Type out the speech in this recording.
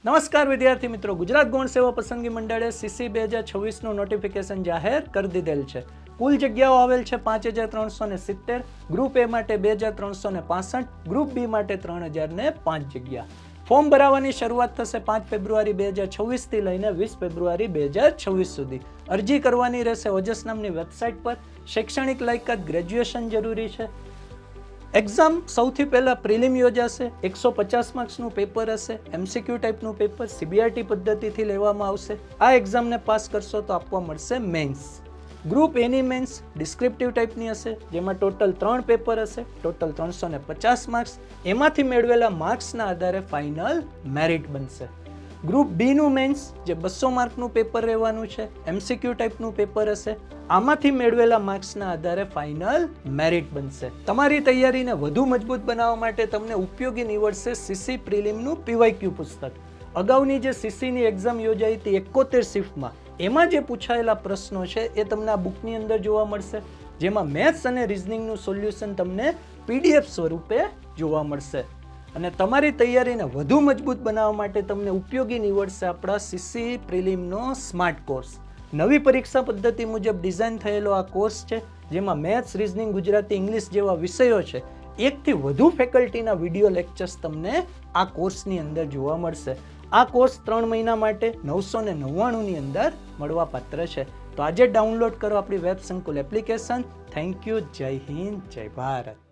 નમસ્કાર વિદ્યાર્થી મિત્રો, ગુજરાત ગૌણ સેવા પસંદગી મંડળે સીસી 2026નું નોટિફિકેશન જાહેર કરી દીધેલ છે. કુલ જગ્યાઓ આવેલ છે 5370, ગ્રુપ એ માટે 2365, ગ્રુપ બી માટે 3005 જગ્યા. ફોર્મ ભરાવાની શરૂઆત થશે 5 ફેબ્રુઆરી 2026 થી લઈને 20 ફેબ્રુઆરી 2026 સુધી. અરજી કરવાની રહેશે ઓજસ નામની વેબસાઇટ પર. શૈક્ષણિક લાયકાત ગ્રેજ્યુએશન જરૂરી છે. એક્ઝામ સૌથી પહેલા પ્રિલિમ યોજાશે. 150 માર્ક્સનું પેપર હશે. એમસીક્યુ ટાઈપનું પેપર સીબીઆરટી પદ્ધતિથી લેવામાં આવશે. આ એક્ઝામને પાસ કરશો તો આપવા મળશે મેન્સ. ગ્રુપ એની મેન્સ ડિસ્ક્રિપ્ટિવ ટાઈપની હશે, જેમાં ટોટલ 3 પેપર હશે, ટોટલ 350 માર્ક્સ. એમાંથી મેળવેલા માર્ક્સના આધારે ફાઇનલ મેરિટ બનશે. ગ્રુપ બીનું મેન્સ જે 200 માર્કનું પેપર રહેવાનું છે, એમસીક્યુ ટાઈપનું પેપર હશે. આમાંથી મેળવેલા માર્ક્સના આધારે ફાઇનલ મેરિટ બનશે. તમારી તૈયારીને વધુ મજબૂત બનાવવા માટે તમને ઉપયોગી નીવડશે સીસી પ્રિલિમનું પીવાયક્યુ પુસ્તક. અગાઉની જે સીસીની એક્ઝામ યોજાઈ હતી 71 શિફ્ટમાં, એમાં જે પૂછાયેલા પ્રશ્નો છે એ તમને આ બુકની અંદર જોવા મળશે, જેમાં મેથ્સ અને રિઝનિંગનું સોલ્યુશન તમને પીડીએફ સ્વરૂપે જોવા મળશે. અને તમારી તૈયારીને વધુ મજબૂત બનાવવા માટે તમને ઉપયોગી નીવડશે આપણા સીસી પ્રિલિમનો સ્માર્ટ કોર્સ. નવી પરીક્ષા પદ્ધતિ મુજબ ડિઝાઇન થયેલો આ કોર્સ છે, જેમાં મેથ્સ, રીઝનિંગ, ગુજરાતી, ઇંગ્લિશ જેવા વિષયો છે. 1 થી વધુ ફેકલ્ટીના વિડીયો લેક્ચર્સ તમને આ કોર્સની અંદર જોવા મળશે. આ કોર્સ 3 મહિના માટે 999ની અંદર મળવાપાત્ર છે. તો આજે ડાઉનલોડ કરો આપણી વેબ સંકુલ એપ્લિકેશન. Thank you. જય હિન્દ, જય ભારત.